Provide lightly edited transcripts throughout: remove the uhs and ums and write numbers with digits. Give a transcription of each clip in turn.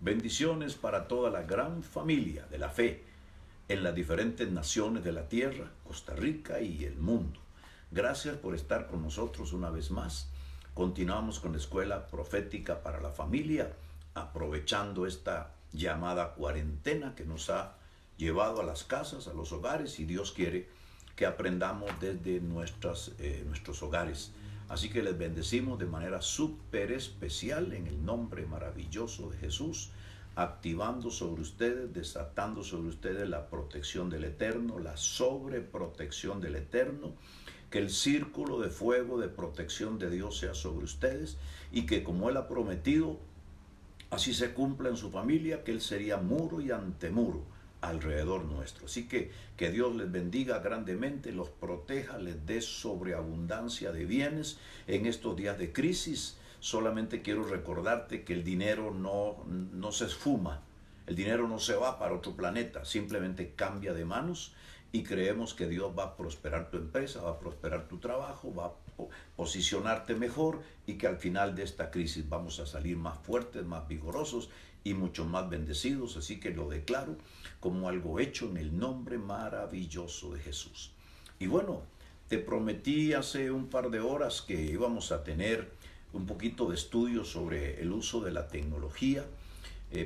Bendiciones para toda la gran familia de la fe en las diferentes naciones de la tierra, Costa Rica y el mundo. Gracias por estar con nosotros una vez más. Continuamos con la Escuela Profética para la Familia, aprovechando esta llamada cuarentena que nos ha llevado a las casas, a los hogares, y Dios quiere que aprendamos desde nuestros hogares. Así que les bendecimos de manera súper especial en el nombre maravilloso de Jesús, activando sobre ustedes, desatando sobre ustedes la protección del Eterno, la sobreprotección del Eterno, que el círculo de fuego de protección de Dios sea sobre ustedes y que como Él ha prometido, así se cumpla en su familia, que Él sería muro y antemuro alrededor nuestro. Así que Dios les bendiga grandemente, los proteja, les dé sobreabundancia de bienes en estos días de crisis. Solamente quiero recordarte que el dinero no se esfuma, el dinero no se va para otro planeta, simplemente cambia de manos y creemos que Dios va a prosperar tu empresa, va a prosperar tu trabajo, va a posicionarte mejor y que al final de esta crisis vamos a salir más fuertes, más vigorosos y mucho más bendecidos. Así que lo declaro como algo hecho en el nombre maravilloso de Jesús. Y bueno, te prometí hace un par de horas que íbamos a tener un poquito de estudio sobre el uso de la tecnología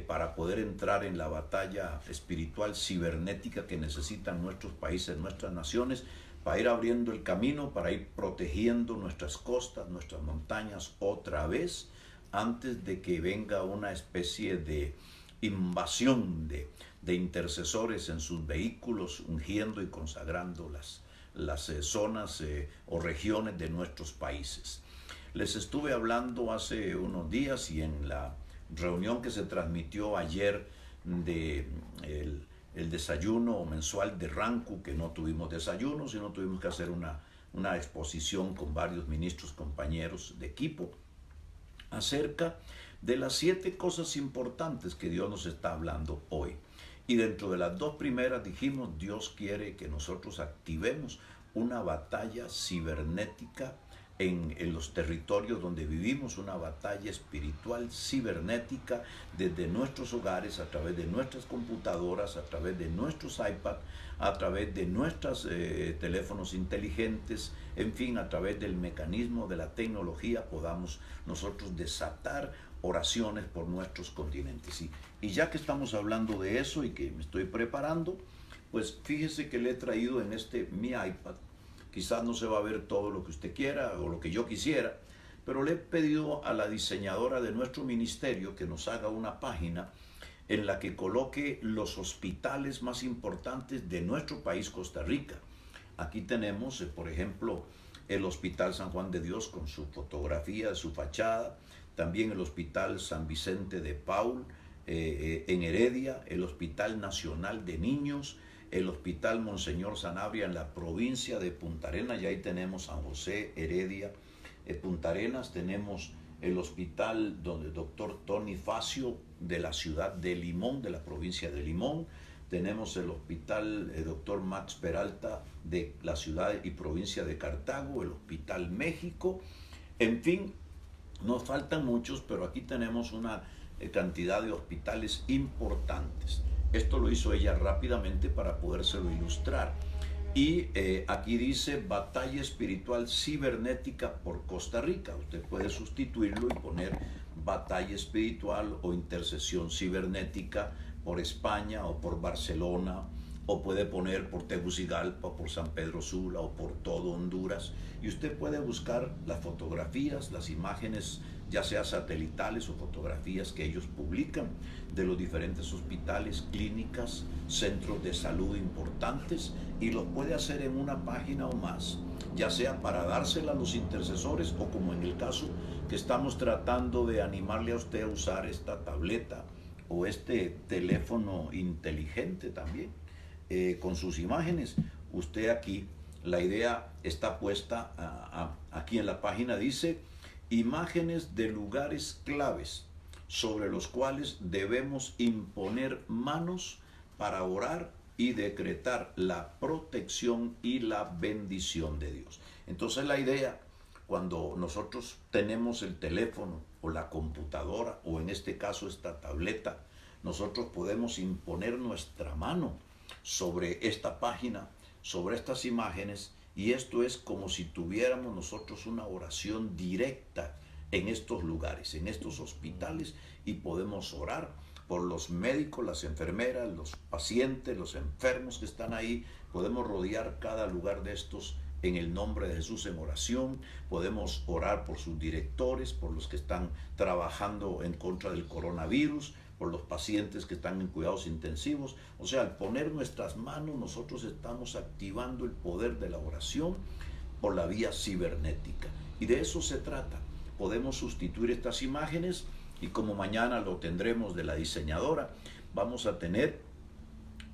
para poder entrar en la batalla espiritual cibernética que necesitan nuestros países, nuestras naciones, para ir abriendo el camino, para ir protegiendo nuestras costas, nuestras montañas otra vez, antes de que venga una especie de invasión de intercesores en sus vehículos, ungiendo y consagrando las zonas o regiones de nuestros países. Les estuve hablando hace unos días y en la reunión que se transmitió ayer de el desayuno mensual de Rancu, que no tuvimos desayuno, sino tuvimos que hacer una exposición con varios ministros, compañeros de equipo, acerca de las 7 cosas importantes que Dios nos está hablando hoy. Y dentro de las 2 primeras dijimos, Dios quiere que nosotros activemos una batalla cibernética en los territorios donde vivimos, una batalla espiritual cibernética desde nuestros hogares, a través de nuestras computadoras, a través de nuestros iPads, a través de nuestros teléfonos inteligentes, en fin, a través del mecanismo de la tecnología podamos nosotros desatar oraciones por nuestros continentes. Y ya que estamos hablando de eso y que me estoy preparando, pues fíjese que le he traído en mi iPad. Quizás no se va a ver todo lo que usted quiera o lo que yo quisiera, pero le he pedido a la diseñadora de nuestro ministerio que nos haga una página en la que coloque los hospitales más importantes de nuestro país, Costa Rica. Aquí tenemos, por ejemplo, el Hospital San Juan de Dios con su fotografía, su fachada, también el Hospital San Vicente de Paul en Heredia, el Hospital Nacional de Niños, el Hospital Monseñor Sanabria en la provincia de Punta Arenas, y ahí tenemos San José, Heredia, Punta Arenas, tenemos el Hospital donde el doctor Tony Facio de la ciudad de Limón, de la provincia de Limón, tenemos el Hospital doctor Max Peralta de la ciudad y provincia de Cartago, el Hospital México, en fin, nos faltan muchos, pero aquí tenemos una cantidad de hospitales importantes. Esto lo hizo ella rápidamente para podérselo ilustrar. Y aquí dice batalla espiritual cibernética por Costa Rica. Usted puede sustituirlo y poner batalla espiritual o intercesión cibernética por España o por Barcelona, o puede poner por Tegucigalpa, por San Pedro Sula o por todo Honduras. Y usted puede buscar las fotografías, las imágenes, ya sea satelitales o fotografías que ellos publican de los diferentes hospitales, clínicas, centros de salud importantes, y los puede hacer en una página o más, ya sea para dársela a los intercesores o como en el caso que estamos tratando de animarle a usted a usar esta tableta o este teléfono inteligente también. Con sus imágenes, usted aquí, la idea está puesta aquí en la página, dice imágenes de lugares claves sobre los cuales debemos imponer manos para orar y decretar la protección y la bendición de Dios. Entonces la idea, cuando nosotros tenemos el teléfono o la computadora o en este caso esta tableta, nosotros podemos imponer nuestra mano sobre esta página, sobre estas imágenes, y esto es como si tuviéramos nosotros una oración directa en estos lugares, en estos hospitales, y podemos orar por los médicos, las enfermeras, los pacientes, los enfermos que están ahí. Podemos rodear cada lugar de estos en el nombre de Jesús en oración. Podemos orar por sus directores, por los que están trabajando en contra del coronavirus, por los pacientes que están en cuidados intensivos. O sea, al poner nuestras manos, nosotros estamos activando el poder de la oración por la vía cibernética. Y de eso se trata. Podemos sustituir estas imágenes, y como mañana lo tendremos de la diseñadora, vamos a tener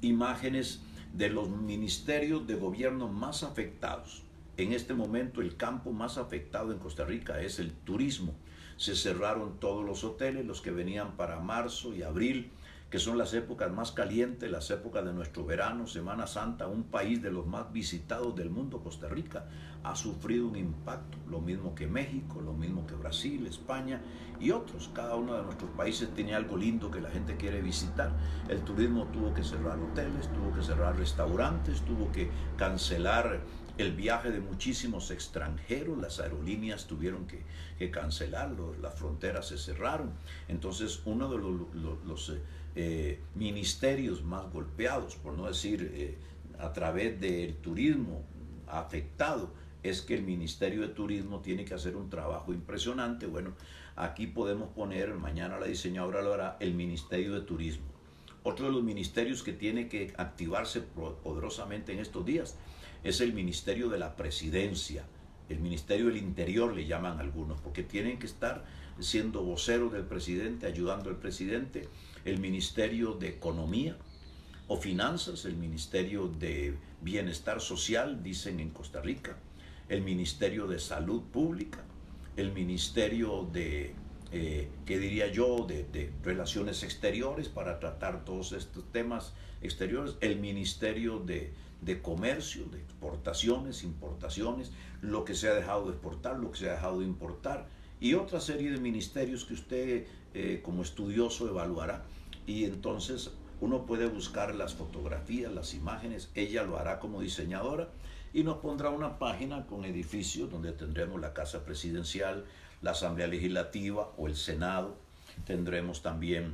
imágenes de los ministerios de gobierno más afectados. En este momento el campo más afectado en Costa Rica es el turismo. Se cerraron todos los hoteles, los que venían para marzo y abril, que son las épocas más calientes, las épocas de nuestro verano, Semana Santa. Un país de los más visitados del mundo, Costa Rica, ha sufrido un impacto, lo mismo que México, lo mismo que Brasil, España y otros. Cada uno de nuestros países tiene algo lindo que la gente quiere visitar. El turismo tuvo que cerrar hoteles, tuvo que cerrar restaurantes, tuvo que cancelar el viaje de muchísimos extranjeros. Las aerolíneas tuvieron que cancelarlo, las fronteras se cerraron. Entonces, uno de los ministerios más golpeados, por no decir a través del turismo afectado, es que el Ministerio de Turismo tiene que hacer un trabajo impresionante. Bueno, aquí podemos poner, mañana la diseñadora lo hará, el Ministerio de Turismo. Otro de los ministerios que tiene que activarse poderosamente en estos días es el Ministerio de la Presidencia, el Ministerio del Interior le llaman algunos, porque tienen que estar siendo voceros del presidente, ayudando al presidente. El Ministerio de Economía o Finanzas, el Ministerio de Bienestar Social, dicen en Costa Rica, el Ministerio de Salud Pública, el Ministerio de, ¿qué diría yo?, de Relaciones Exteriores, para tratar todos estos temas exteriores, el Ministerio de Comercio, de exportaciones, importaciones, lo que se ha dejado de exportar, lo que se ha dejado de importar, y otra serie de ministerios que usted como estudioso evaluará. Y entonces uno puede buscar las fotografías, las imágenes, ella lo hará como diseñadora y nos pondrá una página con edificios donde tendremos la Casa Presidencial, la Asamblea Legislativa o el Senado. Tendremos también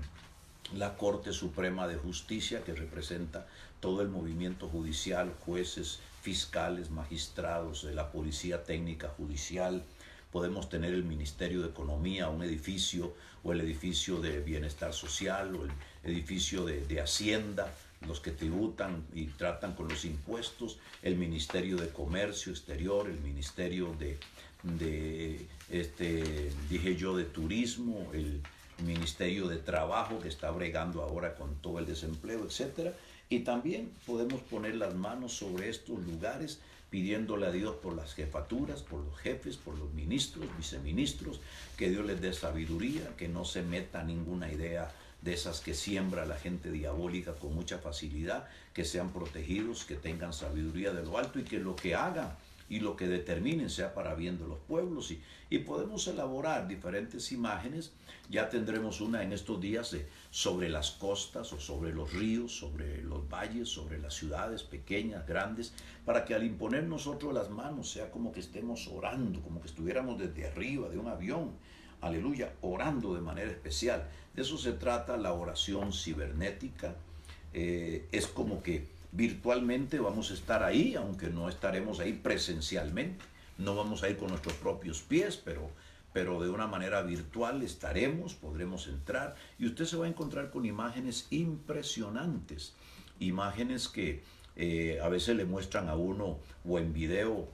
la Corte Suprema de Justicia, que representa todo el movimiento judicial, jueces, fiscales, magistrados, la Policía Técnica Judicial. Podemos tener el Ministerio de Economía, un edificio, o el edificio de Bienestar Social, o el edificio de Hacienda, los que tributan y tratan con los impuestos, el Ministerio de Comercio Exterior, el Ministerio dije yo, de Turismo, el Ministerio de Trabajo, que está bregando ahora con todo el desempleo, etcétera. Y también podemos poner las manos sobre estos lugares, pidiéndole a Dios por las jefaturas, por los jefes, por los ministros, viceministros, que Dios les dé sabiduría, que no se meta ninguna idea de esas que siembra la gente diabólica con mucha facilidad, que sean protegidos, que tengan sabiduría de lo alto, y que lo que hagan y lo que determinen sea para bien de los pueblos. Y podemos elaborar diferentes imágenes. Ya tendremos una en estos días sobre las costas o sobre los ríos, sobre los valles, sobre las ciudades pequeñas, grandes, para que al imponer nosotros las manos sea como que estemos orando, como que estuviéramos desde arriba de un avión, aleluya, orando de manera especial. De eso se trata la oración cibernética. Es como que virtualmente vamos a estar ahí, aunque no estaremos ahí presencialmente. No vamos a ir con nuestros propios pies, pero de una manera virtual estaremos, podremos entrar, y usted se va a encontrar con imágenes impresionantes, imágenes que a veces le muestran a uno, o en video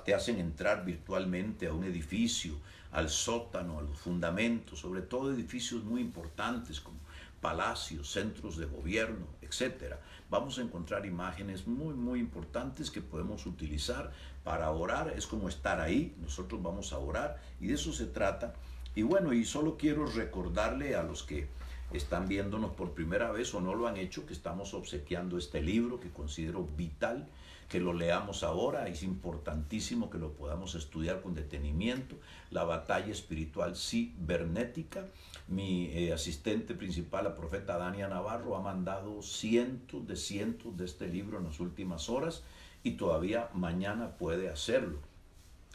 te hacen entrar virtualmente a un edificio, al sótano, a los fundamentos, sobre todo edificios muy importantes como palacios, centros de gobierno, etcétera. Vamos a encontrar imágenes muy, muy importantes que podemos utilizar para orar. Es como estar ahí, nosotros vamos a orar, y de eso se trata. Y bueno, y solo quiero recordarle a los que están viéndonos por primera vez o no lo han hecho, que estamos obsequiando este libro que considero vital que lo leamos ahora. Es importantísimo que lo podamos estudiar con detenimiento. La batalla espiritual cibernética. Mi asistente principal, la profeta Dania Navarro, ha mandado cientos de este libro en las últimas horas y todavía mañana puede hacerlo.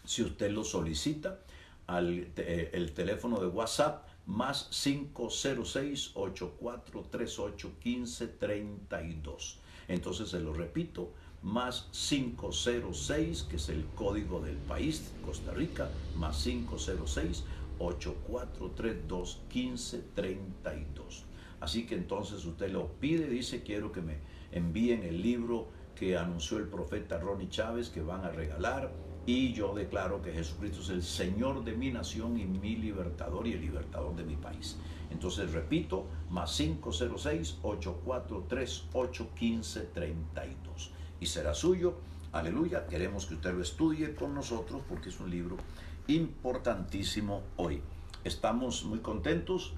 Si usted lo solicita, el teléfono de WhatsApp más 506-8438-1532. Entonces se lo repito, más 506, que es el código del país, Costa Rica, más 506-8432-1532. Así que entonces usted lo pide, dice, quiero que me envíen el libro que anunció el profeta Ronnie Chávez que van a regalar, y yo declaro que Jesucristo es el Señor de mi nación y mi libertador y el libertador de mi país. Entonces repito, más 506-8438-1532. Y será suyo, aleluya. Queremos que usted lo estudie con nosotros porque es un libro importantísimo hoy. Estamos muy contentos.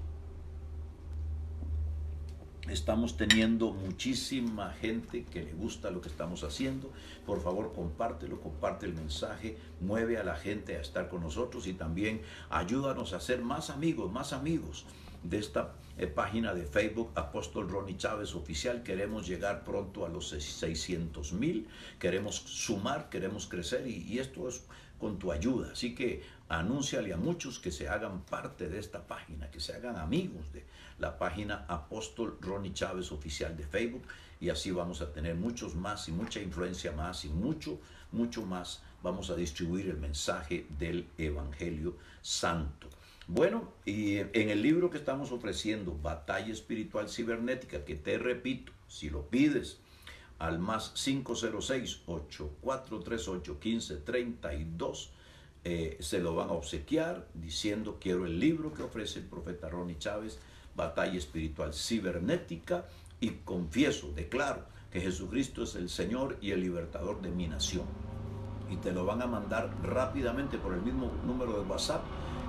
Estamos teniendo muchísima gente que le gusta lo que estamos haciendo. Por favor, compártelo, comparte el mensaje, mueve a la gente a estar con nosotros y también ayúdanos a ser más amigos de esta página de Facebook, Apóstol Ronnie Chávez Oficial. Queremos llegar pronto a los 600,000, queremos sumar, queremos crecer y esto es con tu ayuda. Así que anúnciale a muchos que se hagan parte de esta página, que se hagan amigos de la página Apóstol Ronnie Chávez Oficial de Facebook, y así vamos a tener muchos más y mucha influencia más y mucho más. Vamos a distribuir el mensaje del Evangelio Santo. Bueno, y en el libro que estamos ofreciendo, Batalla Espiritual Cibernética, que te repito, si lo pides al más 506-8438-1532, se lo van a obsequiar diciendo quiero el libro que ofrece el profeta Ronnie Chávez, Batalla Espiritual Cibernética, y confieso, declaro que Jesucristo es el Señor y el libertador de mi nación. Y te lo van a mandar rápidamente por el mismo número de WhatsApp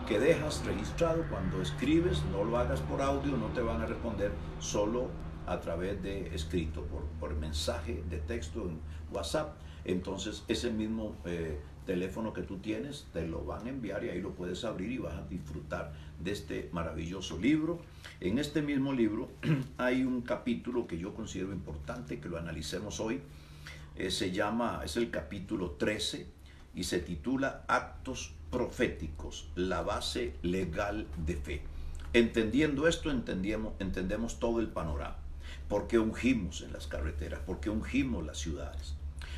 que dejas registrado. Cuando escribes, no lo hagas por audio, no te van a responder, solo a través de escrito, por mensaje de texto en WhatsApp. Entonces ese mismo teléfono que tú tienes te lo van a enviar y ahí lo puedes abrir y vas a disfrutar de este maravilloso libro. En este mismo libro hay un capítulo que yo considero importante que lo analicemos hoy. Es el capítulo 13 y se titula Actos Proféticos, la base legal de fe. Entendiendo esto, entendemos todo el panorama. ¿Por qué ungimos en las carreteras? ¿Por qué ungimos las ciudades?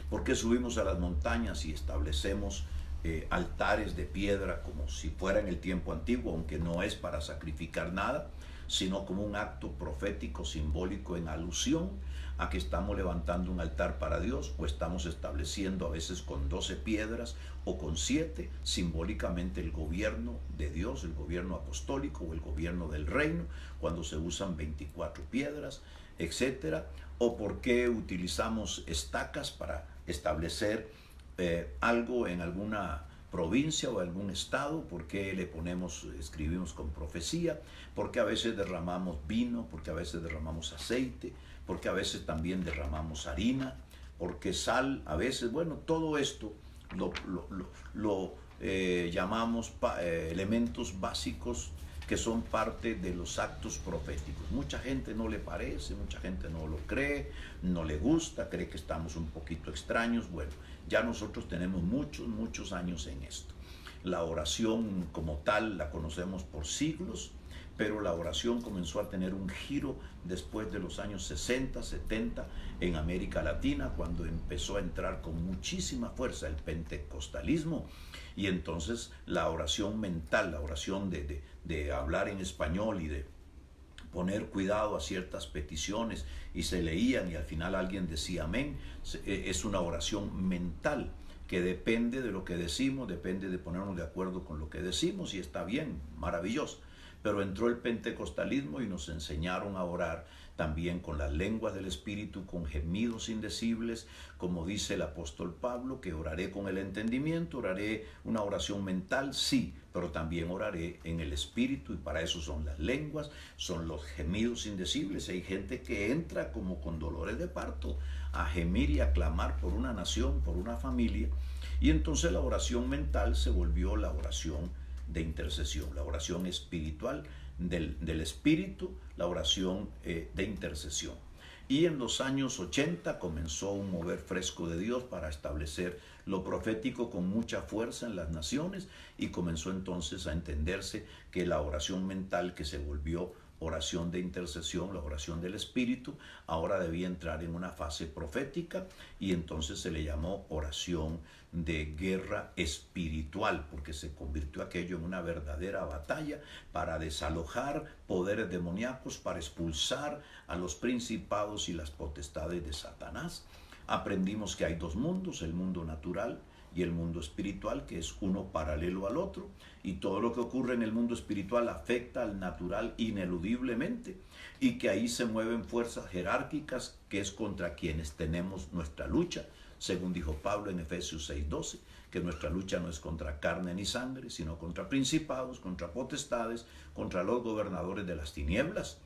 ¿Por qué subimos a las montañas y establecemos altares de piedra como si fuera en el tiempo antiguo, aunque no es para sacrificar nada, sino como un acto profético simbólico en alusión a que estamos levantando un altar para Dios, o estamos estableciendo a veces con 12 piedras o con 7 simbólicamente el gobierno de Dios, el gobierno apostólico o el gobierno del reino, cuando se usan 24 piedras, etcétera? ¿O por qué utilizamos estacas para establecer algo en alguna provincia o algún estado? ¿Por qué escribimos con profecía? ¿Por qué a veces derramamos vino? ¿Por qué a veces derramamos aceite? ¿Por qué a veces también derramamos harina? ¿Por qué sal? A veces, bueno, todo esto lo llamamos elementos básicos que son parte de los actos proféticos. Mucha gente no le parece, mucha gente no lo cree, no le gusta, cree que estamos un poquito extraños. Bueno, ya nosotros tenemos muchos años en esto. La oración como tal la conocemos por siglos, pero la oración comenzó a tener un giro después de los años 60, 70 en América Latina, cuando empezó a entrar con muchísima fuerza el pentecostalismo, y entonces la oración mental, la oración de hablar en español y de poner cuidado a ciertas peticiones, y se leían y al final alguien decía amén, es una oración mental que depende de lo que decimos, depende de ponernos de acuerdo con lo que decimos, y está bien, maravilloso. pero entró el pentecostalismo y nos enseñaron a orar también con las lenguas del Espíritu, con gemidos indecibles, como dice el apóstol Pablo, que oraré con el entendimiento, oraré una oración mental, sí, pero también oraré en el Espíritu, y para eso son las lenguas, son los gemidos indecibles. Hay gente que entra como con dolores de parto a gemir y a clamar por una nación, por una familia, y entonces la oración mental se volvió la oración de intercesión, la oración espiritual del Espíritu, la oración de intercesión. Y en los años 80 comenzó un mover fresco de Dios para establecer lo profético con mucha fuerza en las naciones, y comenzó entonces a entenderse que la oración mental, que se volvió oración de intercesión, la oración del Espíritu, ahora debía entrar en una fase profética, y entonces se le llamó oración de guerra espiritual, porque se convirtió aquello en una verdadera batalla para desalojar poderes demoníacos, para expulsar a los principados y las potestades de Satanás. Aprendimos que hay dos mundos, el mundo natural y el mundo espiritual, que es uno paralelo al otro, y todo lo que ocurre en el mundo espiritual afecta al natural ineludiblemente, y que ahí se mueven fuerzas jerárquicas, que es contra quienes tenemos nuestra lucha, según dijo Pablo en Efesios 6:12, que nuestra lucha no es contra carne ni sangre, sino contra principados, contra potestades, contra los gobernadores de las tinieblas.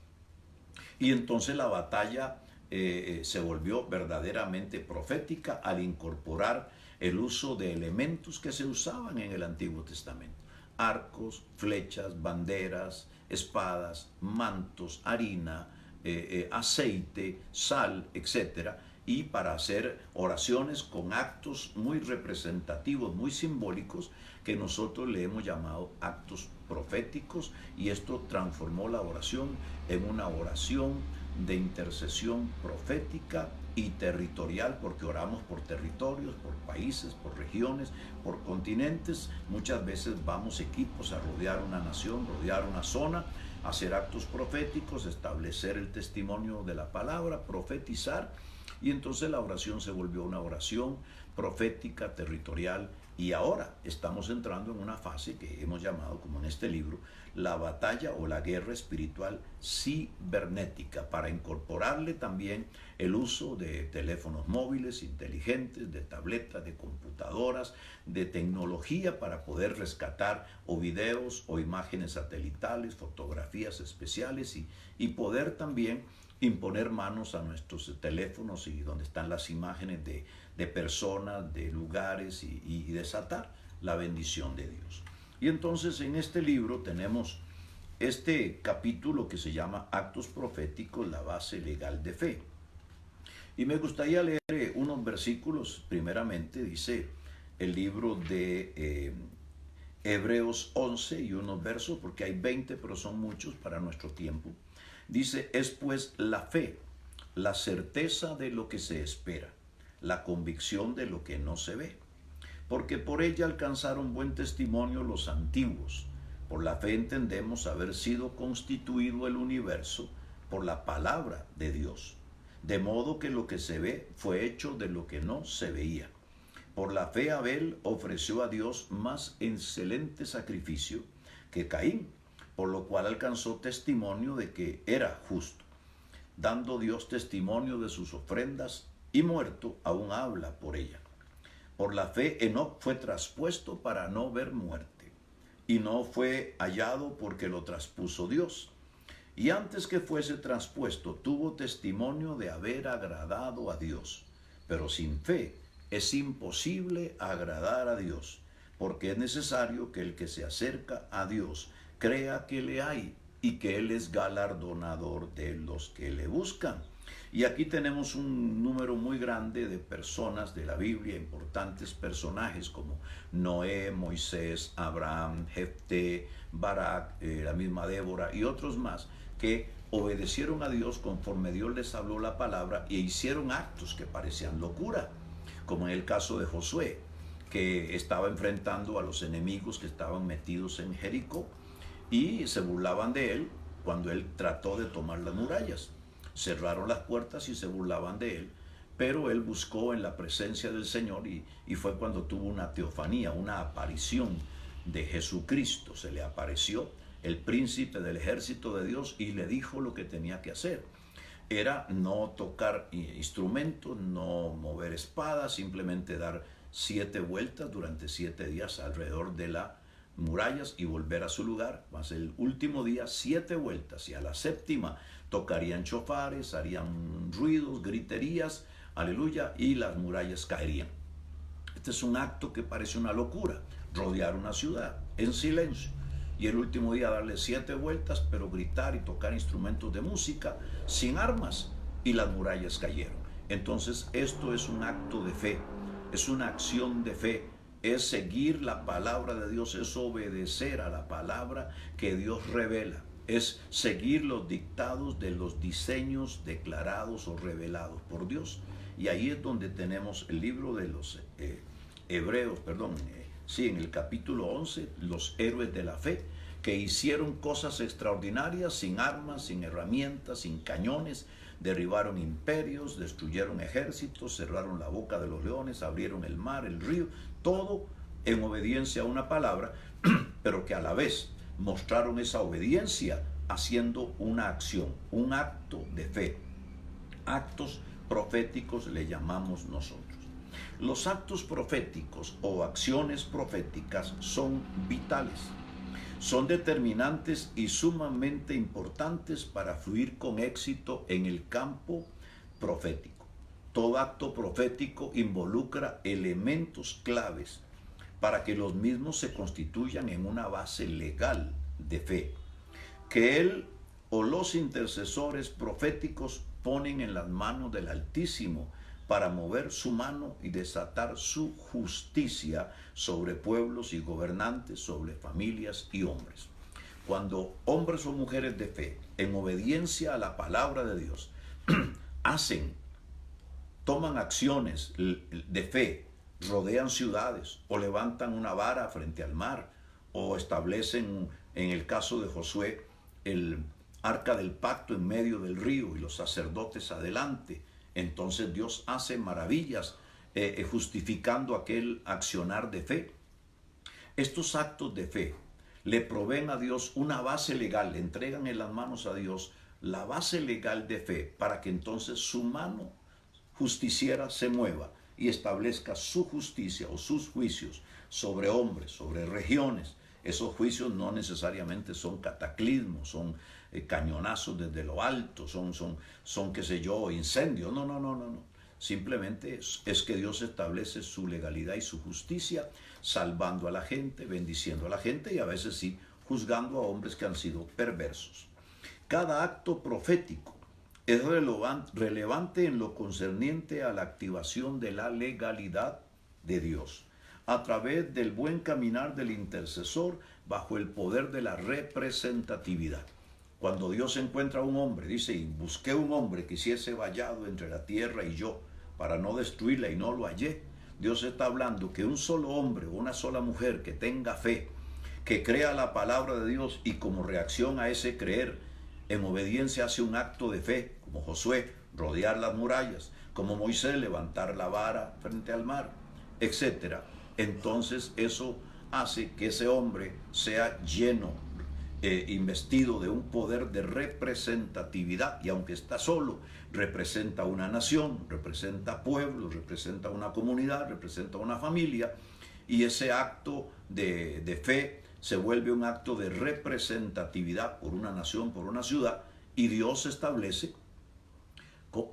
Y entonces la batalla se volvió verdaderamente profética al incorporar el uso de elementos que se usaban en el Antiguo Testamento: arcos, flechas, banderas, espadas, mantos, harina, aceite, sal, etcétera, y para hacer oraciones con actos muy representativos, muy simbólicos, que nosotros le hemos llamado actos proféticos, y esto transformó la oración en una oración de intercesión profética y territorial, porque oramos por territorios, por países, por regiones, por continentes. Muchas veces vamos equipos a rodear una nación, rodear una zona, hacer actos proféticos, establecer el testimonio de la palabra, profetizar, y entonces la oración se volvió una oración profética, territorial, y ahora estamos entrando en una fase que hemos llamado, como en este libro, la batalla o la guerra espiritual cibernética, para incorporarle también el uso de teléfonos móviles inteligentes, de tabletas, de computadoras, de tecnología, para poder rescatar o videos o imágenes satelitales, fotografías especiales, y poder también imponer manos a nuestros teléfonos y donde están las imágenes de personas, de lugares, y desatar la bendición de Dios. Y entonces en este libro tenemos este capítulo que se llama Actos Proféticos, la base legal de fe. Y me gustaría leer unos versículos. Primeramente dice el libro de Hebreos 11 y unos versos, porque hay 20, pero son muchos para nuestro tiempo. Dice: es pues la fe, la certeza de lo que se espera, la convicción de lo que no se ve. Porque por ella alcanzaron buen testimonio los antiguos. Por la fe entendemos haber sido constituido el universo por la palabra de Dios, de modo que lo que se ve fue hecho de lo que no se veía. Por la fe Abel ofreció a Dios más excelente sacrificio que Caín, por lo cual alcanzó testimonio de que era justo, dando Dios testimonio de sus ofrendas, y muerto aún habla por ella. Por la fe Enoc fue traspuesto para no ver muerte, y no fue hallado porque lo traspuso Dios. Y antes que fuese traspuesto, tuvo testimonio de haber agradado a Dios. Pero sin fe es imposible agradar a Dios, porque es necesario que el que se acerca a Dios crea que le hay, y que Él es galardonador de los que le buscan. Y aquí tenemos un número muy grande de personas de la Biblia, importantes personajes como Noé, Moisés, Abraham, Jefté, Barak, la misma Débora y otros más, que obedecieron a Dios conforme Dios les habló la palabra, e hicieron actos que parecían locura, como en el caso de Josué, que estaba enfrentando a los enemigos que estaban metidos en Jericó, y se burlaban de él cuando él trató de tomar las murallas. Cerraron las puertas y se burlaban de él, pero él buscó en la presencia del Señor, y fue cuando tuvo una teofanía, una aparición de Jesucristo. Se le apareció el príncipe del ejército de Dios, y le dijo lo que tenía que hacer. Era no tocar instrumentos, no mover espadas, simplemente dar 7 vueltas durante 7 días alrededor de las murallas y volver a su lugar. Más el último día 7 vueltas, y a la séptima tocarían chofares, harían ruidos, griterías, aleluya, y las murallas caerían. Este es un acto que parece una locura, rodear una ciudad en silencio, y el último día darle 7 vueltas, pero gritar y tocar instrumentos de música sin armas, y las murallas cayeron. Entonces esto es un acto de fe, es una acción de fe, es seguir la palabra de Dios, es obedecer a la palabra que Dios revela, es seguir los dictados de los diseños declarados o revelados por Dios. Y ahí es donde tenemos el libro de los Hebreos, en el capítulo 11, los héroes de la fe, que hicieron cosas extraordinarias sin armas, sin herramientas, sin cañones, derribaron imperios, destruyeron ejércitos, cerraron la boca de los leones, abrieron el mar, el río, todo en obediencia a una palabra, pero que a la vez mostraron esa obediencia haciendo una acción, un acto de fe. Actos proféticos le llamamos nosotros. Los actos proféticos o acciones proféticas son vitales, son determinantes y sumamente importantes para fluir con éxito en el campo profético. Todo acto profético involucra elementos claves para que los mismos se constituyan en una base legal de fe, que él o los intercesores proféticos ponen en las manos del Altísimo para mover su mano y desatar su justicia sobre pueblos y gobernantes, sobre familias y hombres. Cuando hombres o mujeres de fe, en obediencia a la palabra de Dios, toman acciones de fe, rodean ciudades o levantan una vara frente al mar, o establecen, en el caso de Josué, el arca del pacto en medio del río y los sacerdotes adelante, entonces Dios hace maravillas justificando aquel accionar de fe. Estos actos de fe le proveen a Dios una base legal, le entregan en las manos a Dios la base legal de fe para que entonces su mano justiciera se mueva y establezca su justicia o sus juicios sobre hombres, sobre regiones. Esos juicios no necesariamente son cataclismos, son cañonazos desde lo alto, son qué sé yo, incendios. No. Simplemente es que Dios establece su legalidad y su justicia, salvando a la gente, bendiciendo a la gente y a veces sí, juzgando a hombres que han sido perversos. Cada acto profético es relevante en lo concerniente a la activación de la legalidad de Dios, a través del buen caminar del intercesor bajo el poder de la representatividad. Cuando Dios encuentra a un hombre, dice, y busqué un hombre que hiciese vallado entre la tierra y yo, para no destruirla, y no lo hallé. Dios está hablando que un solo hombre o una sola mujer que tenga fe, que crea la palabra de Dios y como reacción a ese creer, en obediencia hace un acto de fe, como Josué, rodear las murallas, como Moisés, levantar la vara frente al mar, etc. Entonces eso hace que ese hombre sea lleno, investido de un poder de representatividad, y aunque está solo, representa una nación, representa pueblos, representa una comunidad, representa una familia, y ese acto de fe se vuelve un acto de representatividad por una nación, por una ciudad, y Dios establece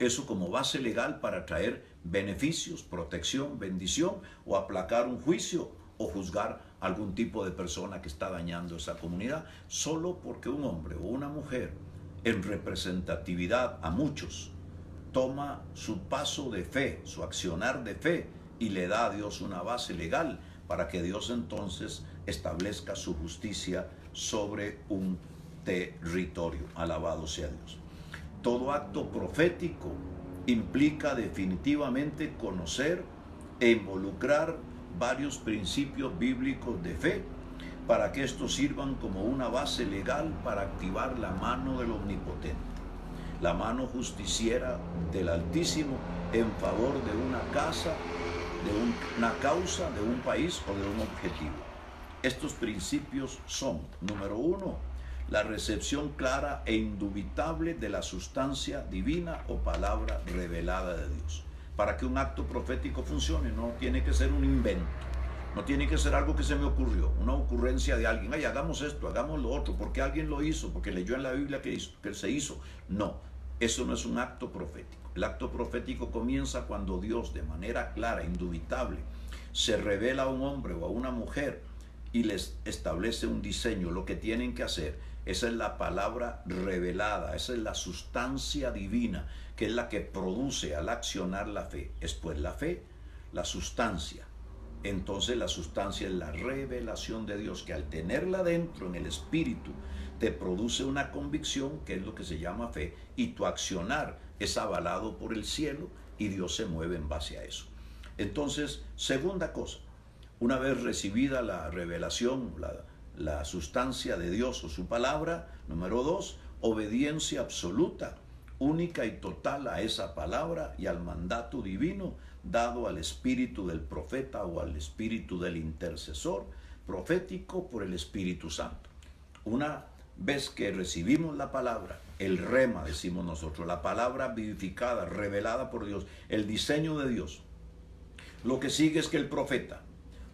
eso como base legal para traer beneficios, protección, bendición, o aplacar un juicio o juzgar algún tipo de persona que está dañando esa comunidad, solo porque un hombre o una mujer en representatividad a muchos toma su paso de fe, su accionar de fe, y le da a Dios una base legal para que Dios entonces establezca su justicia sobre un territorio. Alabado sea Dios. Todo acto profético implica definitivamente conocer e involucrar varios principios bíblicos de fe para que estos sirvan como una base legal para activar la mano del Omnipotente, la mano justiciera del Altísimo en favor de una causa, de un país o de un objetivo. Estos principios son, número 1, la recepción clara e indubitable de la sustancia divina o palabra revelada de Dios. Para que un acto profético funcione, no tiene que ser un invento, no tiene que ser algo que se me ocurrió, una ocurrencia de alguien. Ay, hagamos esto, hagamos lo otro, porque alguien lo hizo, porque leyó en la Biblia que se hizo. No, eso no es un acto profético. El acto profético comienza cuando Dios, de manera clara, indubitable, se revela a un hombre o a una mujer y les establece un diseño, lo que tienen que hacer. Esa es la palabra revelada, esa es la sustancia divina, que es la que produce al accionar la fe. Es pues la fe, la sustancia. Entonces la sustancia es la revelación de Dios, que al tenerla dentro en el espíritu, te produce una convicción, que es lo que se llama fe, y tu accionar es avalado por el cielo y Dios se mueve en base a eso. Entonces, segunda cosa, una vez recibida la revelación, la sustancia de Dios o su palabra, número 2, obediencia absoluta, única y total a esa palabra y al mandato divino dado al espíritu del profeta o al espíritu del intercesor profético por el Espíritu Santo. Una vez que recibimos la palabra, el rema decimos nosotros, la palabra vivificada, revelada por Dios, el diseño de Dios, lo que sigue es que el profeta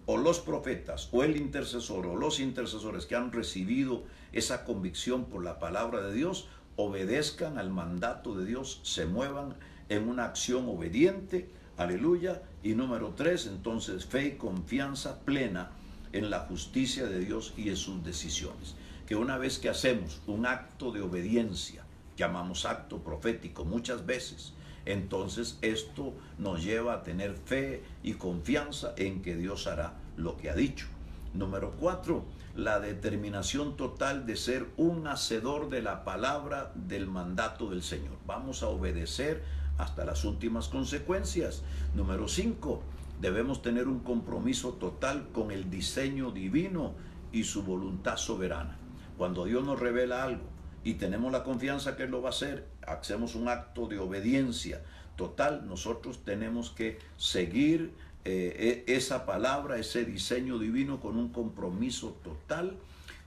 o los profetas o el intercesor o los intercesores que han recibido esa convicción por la palabra de Dios obedezcan al mandato de Dios, se muevan en una acción obediente, aleluya. Y número 3, entonces, fe y confianza plena en la justicia de Dios y en sus decisiones. Que una vez que hacemos un acto de obediencia, llamamos acto profético muchas veces, entonces esto nos lleva a tener fe y confianza en que Dios hará lo que ha dicho. Número 4, la determinación total de ser un hacedor de la palabra del mandato del Señor. Vamos a obedecer hasta las últimas consecuencias. Número 5, debemos tener un compromiso total con el diseño divino y su voluntad soberana. Cuando Dios nos revela algo y tenemos la confianza que Él lo va a hacer, hacemos un acto de obediencia total, nosotros tenemos que seguir esa palabra, ese diseño divino con un compromiso total,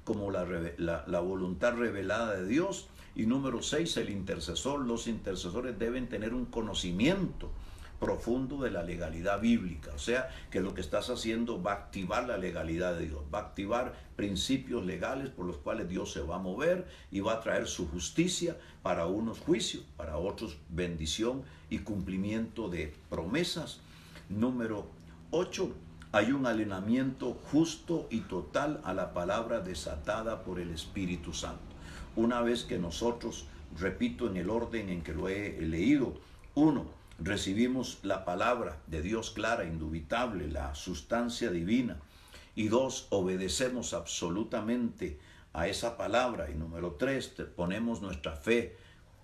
como la voluntad revelada de Dios. Y número 6, el intercesor, los intercesores deben tener un conocimiento profundo de la legalidad bíblica, o sea, que lo que estás haciendo va a activar la legalidad de Dios, va a activar principios legales por los cuales Dios se va a mover y va a traer su justicia, para unos juicio, para otros bendición y cumplimiento de promesas. Número 8, hay un alineamiento justo y total a la palabra desatada por el Espíritu Santo. Una vez que nosotros, repito en el orden en que lo he leído, 1, recibimos la palabra de Dios clara, indubitable, la sustancia divina. Y 2, obedecemos absolutamente a esa palabra. Y número 3, ponemos nuestra fe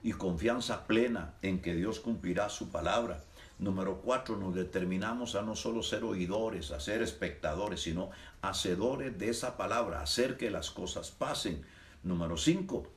y confianza plena en que Dios cumplirá su palabra. Número 4, nos determinamos a no solo ser oidores, a ser espectadores, sino hacedores de esa palabra, hacer que las cosas pasen. Número 5,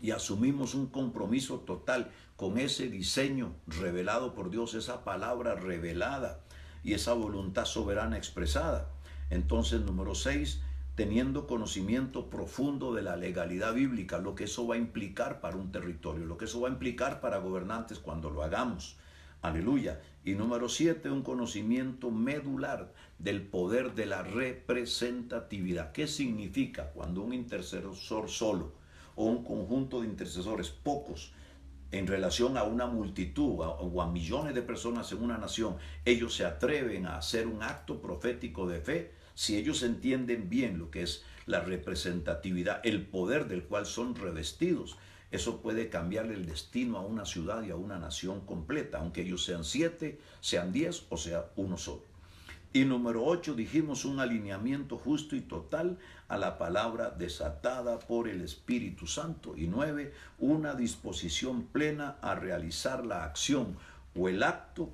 y asumimos un compromiso total con ese diseño revelado por Dios, esa palabra revelada y esa voluntad soberana expresada. Entonces, número 6, teniendo conocimiento profundo de la legalidad bíblica, lo que eso va a implicar para un territorio, lo que eso va a implicar para gobernantes cuando lo hagamos. Aleluya. Y número 7, un conocimiento medular del poder de la representatividad. ¿Qué significa cuando un intercesor solo o un conjunto de intercesores, pocos, en relación a una multitud o a millones de personas en una nación, ellos se atreven a hacer un acto profético de fe? Si ellos entienden bien lo que es la representatividad, el poder del cual son revestidos, eso puede cambiarle el destino a una ciudad y a una nación completa, aunque ellos sean 7, sean 10 o sea uno solo. Y número 8, dijimos un alineamiento justo y total a la palabra desatada por el Espíritu Santo. Y 9, una disposición plena a realizar la acción o el acto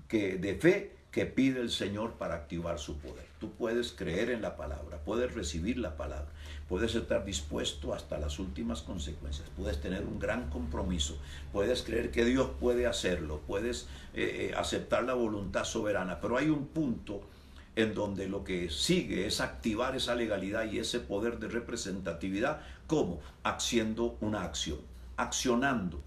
de fe que pide el Señor para activar su poder. Tú puedes creer en la palabra, puedes recibir la palabra, puedes estar dispuesto hasta las últimas consecuencias, puedes tener un gran compromiso, puedes creer que Dios puede hacerlo, puedes aceptar la voluntad soberana, pero hay un punto en donde lo que sigue es activar esa legalidad y ese poder de representatividad. ¿Cómo? Haciendo una acción, accionando,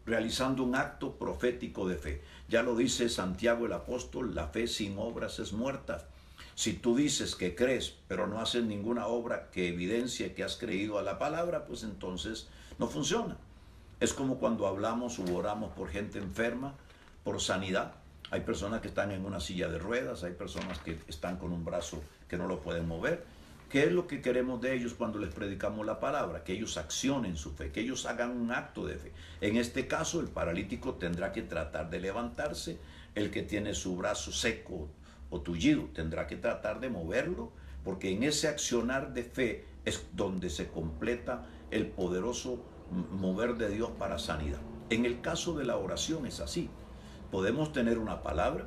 realizando un acto profético de fe. Ya lo dice Santiago el apóstol, la fe sin obras es muerta. Si tú dices que crees, pero no haces ninguna obra que evidencie que has creído a la palabra, pues entonces no funciona. Es como cuando hablamos u oramos por gente enferma, por sanidad. Hay personas que están en una silla de ruedas, hay personas que están con un brazo que no lo pueden mover. ¿Qué es lo que queremos de ellos cuando les predicamos la palabra? Que ellos accionen su fe, que ellos hagan un acto de fe. En este caso, el paralítico tendrá que tratar de levantarse, el que tiene su brazo seco o tullido tendrá que tratar de moverlo, porque en ese accionar de fe es donde se completa el poderoso mover de Dios para sanidad. En el caso de la oración es así. Podemos tener una palabra,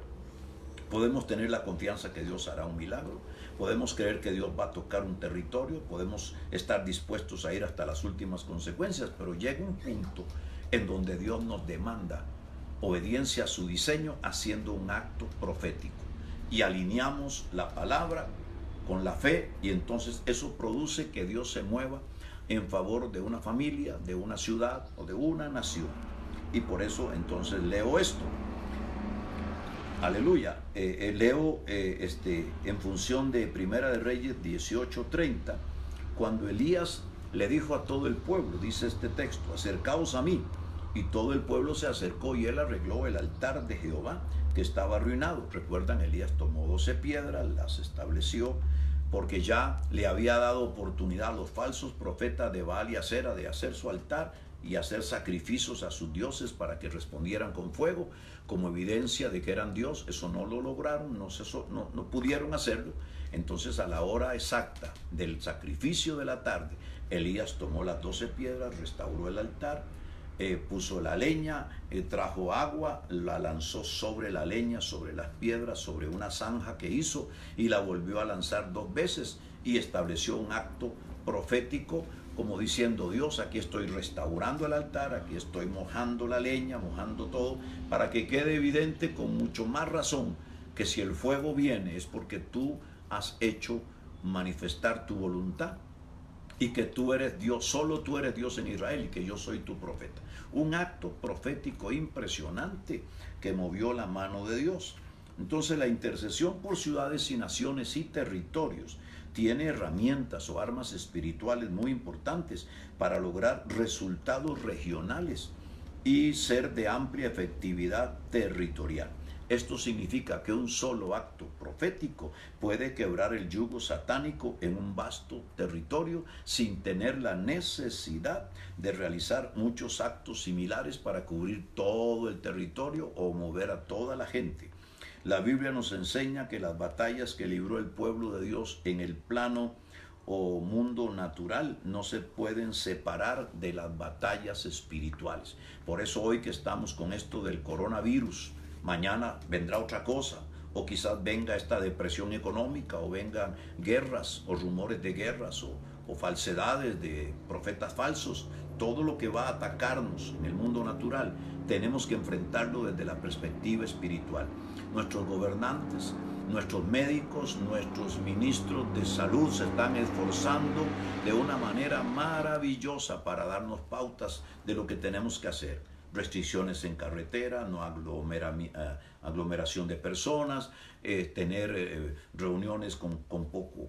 podemos tener la confianza que Dios hará un milagro, podemos creer que Dios va a tocar un territorio, podemos estar dispuestos a ir hasta las últimas consecuencias, pero llega un punto en donde Dios nos demanda obediencia a su diseño haciendo un acto profético. Y alineamos la palabra con la fe y entonces eso produce que Dios se mueva en favor de una familia, de una ciudad o de una nación. Y por eso entonces leo esto. Aleluya. Leo en función de Primera de Reyes 18:30, cuando Elías le dijo a todo el pueblo, dice este texto, acercaos a mí. Y todo el pueblo se acercó y él arregló el altar de Jehová que estaba arruinado. Recuerdan, Elías tomó 12 piedras, las estableció, porque ya le había dado oportunidad a los falsos profetas de Baal y Acera de hacer su altar y hacer sacrificios a sus dioses para que respondieran con fuego, como evidencia de que eran Dios. Eso no lo lograron, no pudieron hacerlo. Entonces, a la hora exacta del sacrificio de la tarde, Elías tomó las 12 piedras, restauró el altar, puso la leña, trajo agua, la lanzó sobre la leña, sobre las piedras, sobre una zanja que hizo y la volvió a lanzar 2 veces y estableció un acto profético como diciendo: Dios, aquí estoy restaurando el altar, aquí estoy mojando la leña, mojando todo, para que quede evidente con mucho más razón que si el fuego viene es porque tú has hecho manifestar tu voluntad y que tú eres Dios, solo tú eres Dios en Israel y que yo soy tu profeta. Un acto profético impresionante que movió la mano de Dios. Entonces, la intercesión por ciudades y naciones y territorios tiene herramientas o armas espirituales muy importantes para lograr resultados regionales y ser de amplia efectividad territorial. Esto significa que un solo acto profético puede quebrar el yugo satánico en un vasto territorio sin tener la necesidad de realizar muchos actos similares para cubrir todo el territorio o mover a toda la gente. La Biblia nos enseña que las batallas que libró el pueblo de Dios en el plano o mundo natural no se pueden separar de las batallas espirituales. Por eso hoy que estamos con esto del coronavirus, mañana vendrá otra cosa, o quizás venga esta depresión económica, o vengan guerras o rumores de guerras o falsedades de profetas falsos. Todo lo que va a atacarnos en el mundo natural tenemos que enfrentarlo desde la perspectiva espiritual. Nuestros gobernantes, nuestros médicos, nuestros ministros de salud se están esforzando de una manera maravillosa para darnos pautas de lo que tenemos que hacer. Restricciones en carretera, no aglomeración de personas, tener reuniones con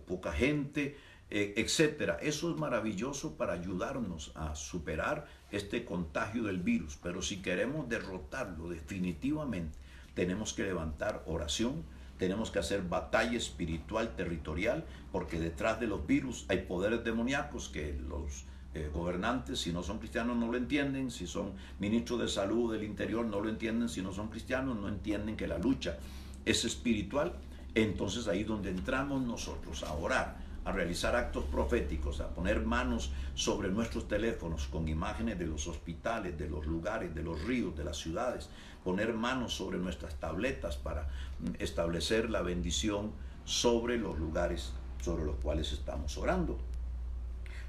poca gente, etcétera. Eso es maravilloso para ayudarnos a superar este contagio del virus. Pero si queremos derrotarlo definitivamente, tenemos que levantar oración, tenemos que hacer batalla espiritual territorial, porque detrás de los virus hay poderes demoníacos que los gobernantes, si no son cristianos, no lo entienden. Si son ministros de salud del interior, no lo entienden. Si no son cristianos, no entienden que la lucha es espiritual. Entonces ahí es donde entramos nosotros a orar, a realizar actos proféticos, a poner manos sobre nuestros teléfonos con imágenes de los hospitales, de los lugares, de los ríos, de las ciudades, poner manos sobre nuestras tabletas para establecer la bendición sobre los lugares sobre los cuales estamos orando.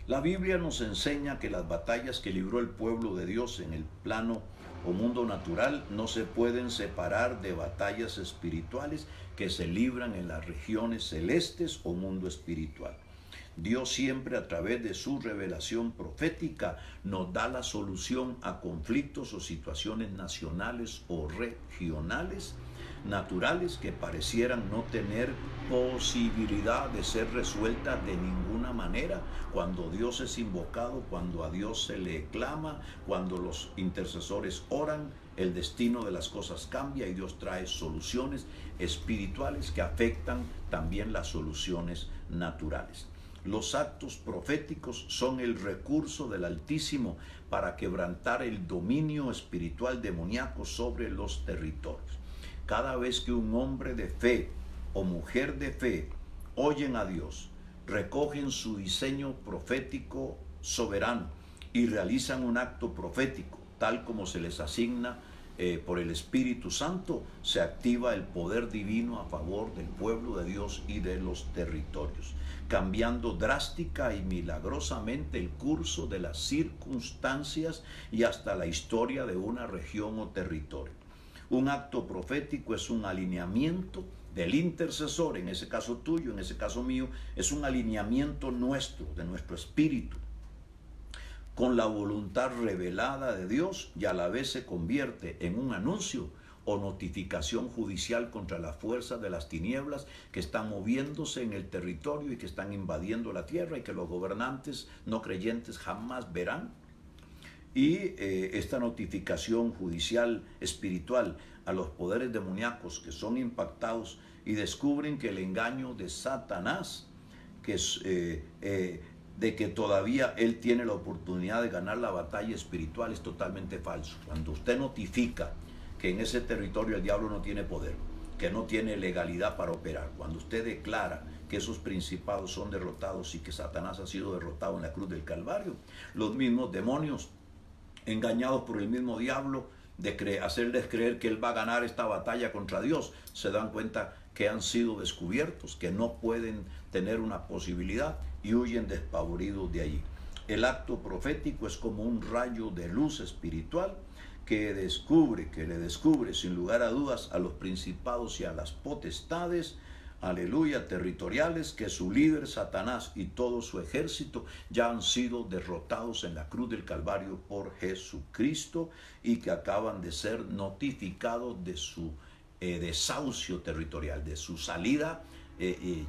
La Biblia nos enseña que las batallas que libró el pueblo de Dios en el plano o mundo natural no se pueden separar de batallas espirituales que se libran en las regiones celestes o mundo espiritual. Dios siempre a través de su revelación profética nos da la solución a conflictos o situaciones nacionales o regionales, naturales, que parecieran no tener posibilidad de ser resueltas de ninguna manera. Cuando Dios es invocado, cuando a Dios se le clama, cuando los intercesores oran, el destino de las cosas cambia y Dios trae soluciones espirituales que afectan también las soluciones naturales. Los actos proféticos son el recurso del Altísimo para quebrantar el dominio espiritual demoníaco sobre los territorios. Cada vez que un hombre de fe o mujer de fe oyen a Dios, recogen su diseño profético soberano y realizan un acto profético, tal como se les asigna por el Espíritu Santo, se activa el poder divino a favor del pueblo de Dios y de los territorios, cambiando drástica y milagrosamente el curso de las circunstancias y hasta la historia de una región o territorio. Un acto profético es un alineamiento del intercesor, en ese caso tuyo, en ese caso mío, es un alineamiento nuestro, de nuestro espíritu, con la voluntad revelada de Dios, y a la vez se convierte en un anuncio o notificación judicial contra las fuerzas de las tinieblas que están moviéndose en el territorio y que están invadiendo la tierra y que los gobernantes no creyentes jamás verán. Y esta notificación judicial espiritual a los poderes demoníacos que son impactados y descubren que el engaño de Satanás, que es de que todavía él tiene la oportunidad de ganar la batalla espiritual, es totalmente falso. Cuando usted notifica que en ese territorio el diablo no tiene poder, que no tiene legalidad para operar, cuando usted declara que esos principados son derrotados y que Satanás ha sido derrotado en la cruz del Calvario, los mismos demonios, engañados por el mismo diablo, de hacerles creer que él va a ganar esta batalla contra Dios, se dan cuenta que han sido descubiertos, que no pueden tener una posibilidad y huyen despavoridos de allí. El acto profético es como un rayo de luz espiritual que le descubre sin lugar a dudas a los principados y a las potestades, aleluya, territoriales, que su líder Satanás y todo su ejército ya han sido derrotados en la cruz del Calvario por Jesucristo y que acaban de ser notificados de su desahucio territorial, de su salida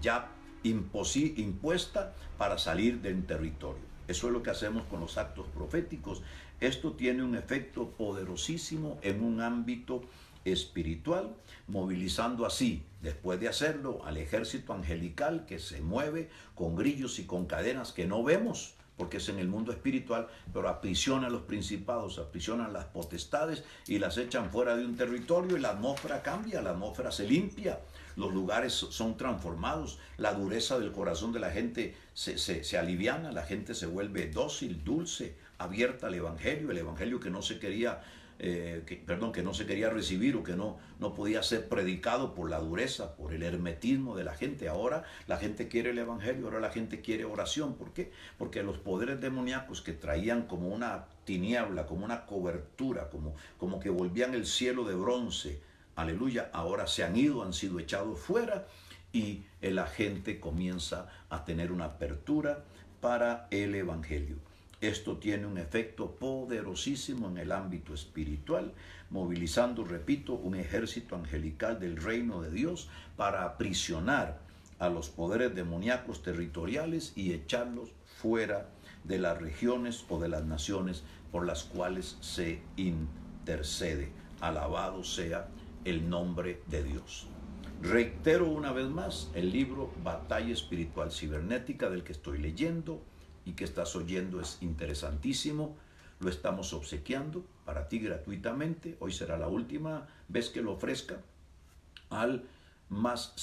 ya impuesta para salir del territorio. Eso es lo que hacemos con los actos proféticos. Esto tiene un efecto poderosísimo en un ámbito espiritual, movilizando así, después de hacerlo, al ejército angelical que se mueve con grillos y con cadenas que no vemos, porque es en el mundo espiritual, pero aprisiona a los principados, aprisiona a las potestades y las echan fuera de un territorio y la atmósfera cambia, la atmósfera se limpia, los lugares son transformados, la dureza del corazón de la gente se aliviana, la gente se vuelve dócil, dulce, abierta al evangelio que no se quería que no se quería recibir o que no podía ser predicado por la dureza, por el hermetismo de la gente. Ahora la gente quiere el evangelio, ahora la gente quiere oración. ¿Por qué? Porque los poderes demoníacos que traían como una tiniebla, como una cobertura, como que volvían el cielo de bronce, aleluya, ahora se han ido, han sido echados fuera y la gente comienza a tener una apertura para el evangelio. Esto tiene un efecto poderosísimo en el ámbito espiritual, movilizando, repito, un ejército angelical del reino de Dios para aprisionar a los poderes demoníacos territoriales y echarlos fuera de las regiones o de las naciones por las cuales se intercede. Alabado sea el nombre de Dios. Reitero una vez más el libro Batalla Espiritual Cibernética del que estoy leyendo y que estás oyendo es interesantísimo. Lo estamos obsequiando para ti gratuitamente. Hoy será la última vez que lo ofrezca al más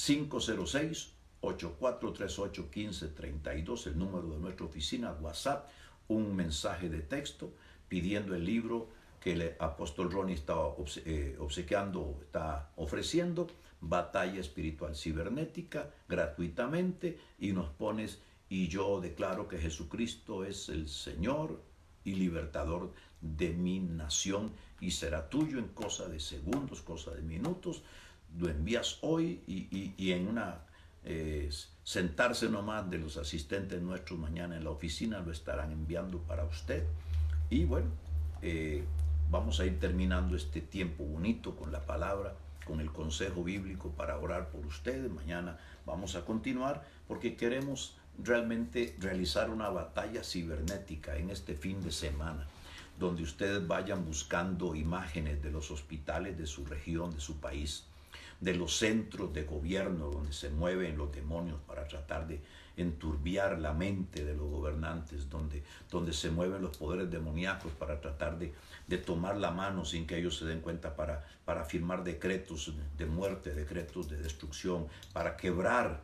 506-8438-1532, el número de nuestra oficina, WhatsApp, un mensaje de texto pidiendo el libro que el apóstol Ronnie está obsequiando, está ofreciendo, Batalla Espiritual Cibernética, gratuitamente, y nos pones: y yo declaro que Jesucristo es el Señor y libertador de mi nación y será tuyo en cosa de segundos, cosa de minutos. Lo envías hoy y en una sentarse nomás de los asistentes nuestros mañana en la oficina lo estarán enviando para usted. Y bueno, vamos a ir terminando este tiempo bonito con la palabra, con el consejo bíblico para orar por ustedes. Mañana vamos a continuar porque queremos realmente realizar una batalla cibernética en este fin de semana, donde ustedes vayan buscando imágenes de los hospitales de su región, de su país, de los centros de gobierno donde se mueven los demonios para tratar de enturbiar la mente de los gobernantes, donde se mueven los poderes demoníacos para tratar de tomar la mano sin que ellos se den cuenta, para firmar decretos de muerte, decretos de destrucción, para quebrar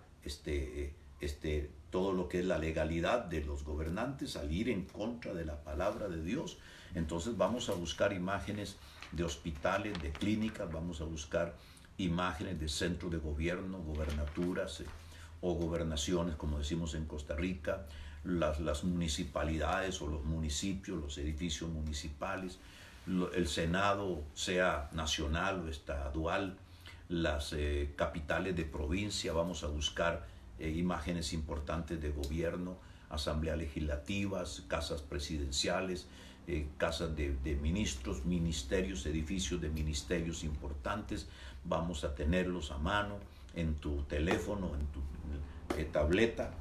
todo lo que es la legalidad de los gobernantes, al ir en contra de la palabra de Dios. Entonces vamos a buscar imágenes de hospitales, de clínicas, vamos a buscar imágenes de centros de gobierno, gobernaturas o gobernaciones, como decimos en Costa Rica, las municipalidades o los municipios, los edificios municipales, el Senado, sea nacional o estadual, las capitales de provincia. Vamos a buscar imágenes importantes de gobierno, asambleas legislativas, casas presidenciales, casas de ministros, ministerios, edificios de ministerios importantes. Vamos a tenerlos a mano en tu teléfono, en tu tableta,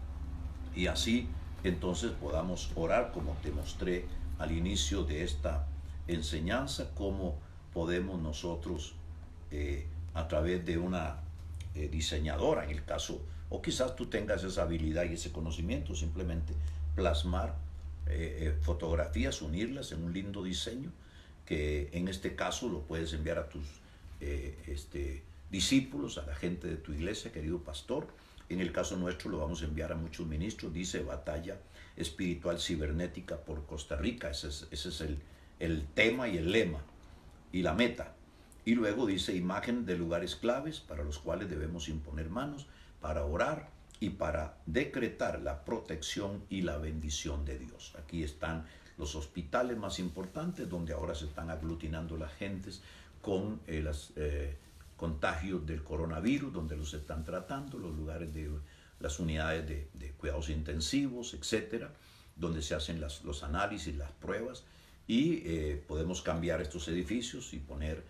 y así entonces podamos orar, como te mostré al inicio de esta enseñanza, cómo podemos nosotros a través de una diseñadora, en el caso, o quizás tú tengas esa habilidad y ese conocimiento, simplemente plasmar fotografías, unirlas en un lindo diseño, que en este caso lo puedes enviar a tus discípulos, a la gente de tu iglesia, querido pastor. En el caso nuestro lo vamos a enviar a muchos ministros. Dice Batalla Espiritual Cibernética por Costa Rica. Ese es el tema y el lema y la meta. Y luego dice imagen de lugares claves para los cuales debemos imponer manos para orar y para decretar la protección y la bendición de Dios. Aquí están los hospitales más importantes, donde ahora se están aglutinando las gentes con los contagios del coronavirus, donde los están tratando, los lugares de las unidades de cuidados intensivos, etcétera, donde se hacen los análisis, las pruebas, y podemos cambiar estos edificios y poner,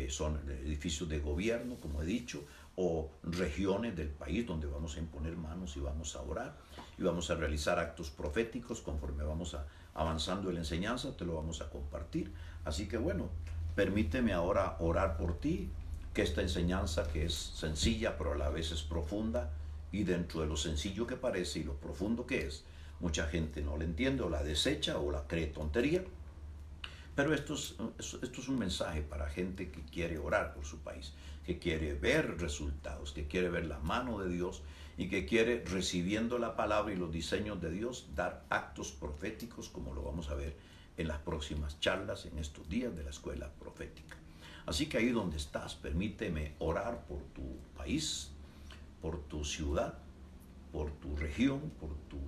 son edificios de gobierno, como he dicho, o regiones del país donde vamos a imponer manos y vamos a orar y vamos a realizar actos proféticos. Conforme vamos avanzando en la enseñanza, te lo vamos a compartir. Así que bueno, permíteme ahora orar por ti, que esta enseñanza, que es sencilla pero a la vez es profunda, y dentro de lo sencillo que parece y lo profundo que es, mucha gente no la entiende o la desecha o la cree tontería. Pero esto es un mensaje para gente que quiere orar por su país, que quiere ver resultados, que quiere ver la mano de Dios y que quiere, recibiendo la palabra y los diseños de Dios, dar actos proféticos, como lo vamos a ver en las próximas charlas en estos días de la escuela profética. Así que ahí donde estás, permíteme orar por tu país, por tu ciudad, por tu región, por tu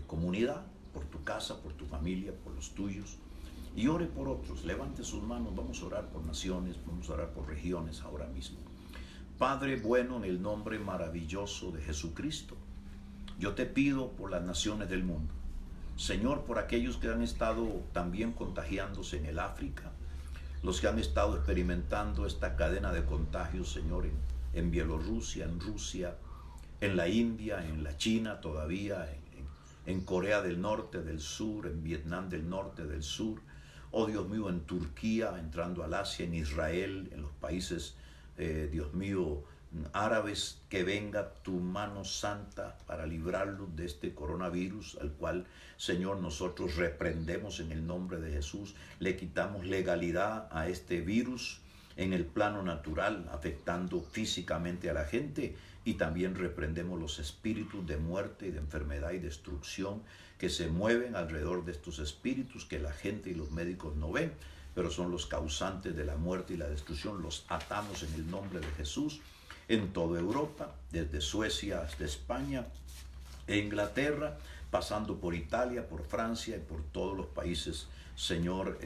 comunidad, por tu casa, por tu familia, por los tuyos. Y ore por otros, levante sus manos, vamos a orar por naciones, vamos a orar por regiones ahora mismo. Padre bueno, en el nombre maravilloso de Jesucristo, yo te pido por las naciones del mundo. Señor, por aquellos que han estado también contagiándose en el África, los que han estado experimentando esta cadena de contagios, Señor, en Bielorrusia, en Rusia, en la India, en la China todavía, en Corea del Norte, del Sur, en Vietnam del Norte, del Sur. Oh Dios mío, en Turquía, entrando al Asia, en Israel, en los países, Dios mío, árabes, que venga tu mano santa para librarlos de este coronavirus, al cual, Señor, nosotros reprendemos en el nombre de Jesús. Le quitamos legalidad a este virus en el plano natural, afectando físicamente a la gente, y también reprendemos los espíritus de muerte y de enfermedad y destrucción que se mueven alrededor de estos espíritus, que la gente y los médicos no ven, pero son los causantes de la muerte y la destrucción. Los atamos en el nombre de Jesús en toda Europa, desde Suecia hasta España e Inglaterra, pasando por Italia, por Francia y por todos los países Señor,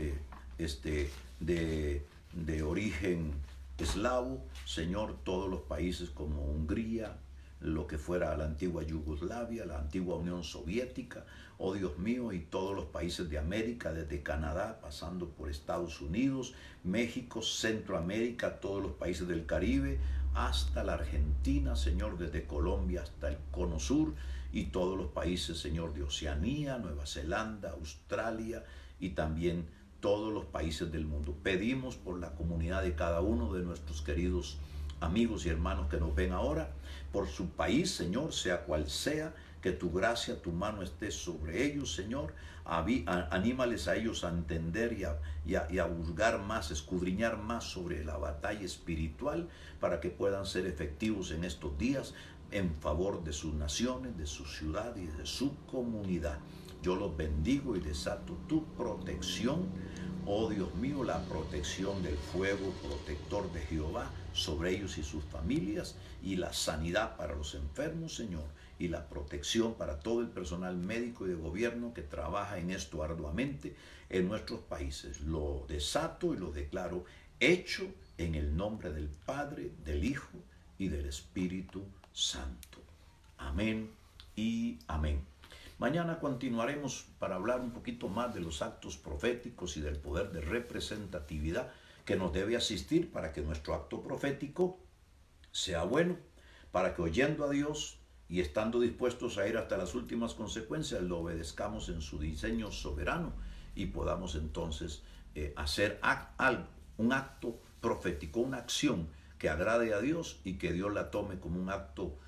de origen eslavo, Señor, todos los países como Hungría, lo que fuera la antigua Yugoslavia, la antigua Unión Soviética, oh Dios mío, y todos los países de América, desde Canadá, pasando por Estados Unidos, México, Centroamérica, todos los países del Caribe, hasta la Argentina, Señor, desde Colombia hasta el Cono Sur, y todos los países, Señor, de Oceanía, Nueva Zelanda, Australia, y también todos los países del mundo. Pedimos por la comunidad de cada uno de nuestros queridos amigos y hermanos que nos ven ahora, por su país, Señor, sea cual sea, que tu gracia, tu mano esté sobre ellos, Señor. Anímales a ellos a entender y a juzgar más, escudriñar más sobre la batalla espiritual, para que puedan ser efectivos en estos días en favor de sus naciones, de su ciudad y de su comunidad. Yo los bendigo y desato tu protección, oh Dios mío, la protección del fuego protector de Jehová sobre ellos y sus familias, y la sanidad para los enfermos, Señor, y la protección para todo el personal médico y de gobierno que trabaja en esto arduamente en nuestros países. Lo desato y lo declaro hecho en el nombre del Padre, del Hijo y del Espíritu Santo. Amén y amén. Mañana continuaremos para hablar un poquito más de los actos proféticos y del poder de representatividad que nos debe asistir para que nuestro acto profético sea bueno, para que oyendo a Dios y estando dispuestos a ir hasta las últimas consecuencias, lo obedezcamos en su diseño soberano y podamos entonces hacer un acto profético, una acción que agrade a Dios y que Dios la tome como un acto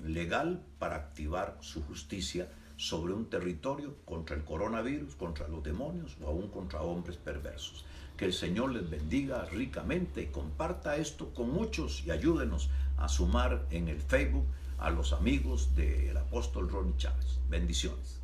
legal para activar su justicia sobre un territorio contra el coronavirus, contra los demonios o aún contra hombres perversos. Que el Señor les bendiga ricamente y comparta esto con muchos y ayúdenos a sumar en el Facebook a los amigos del apóstol Ronnie Chávez. Bendiciones.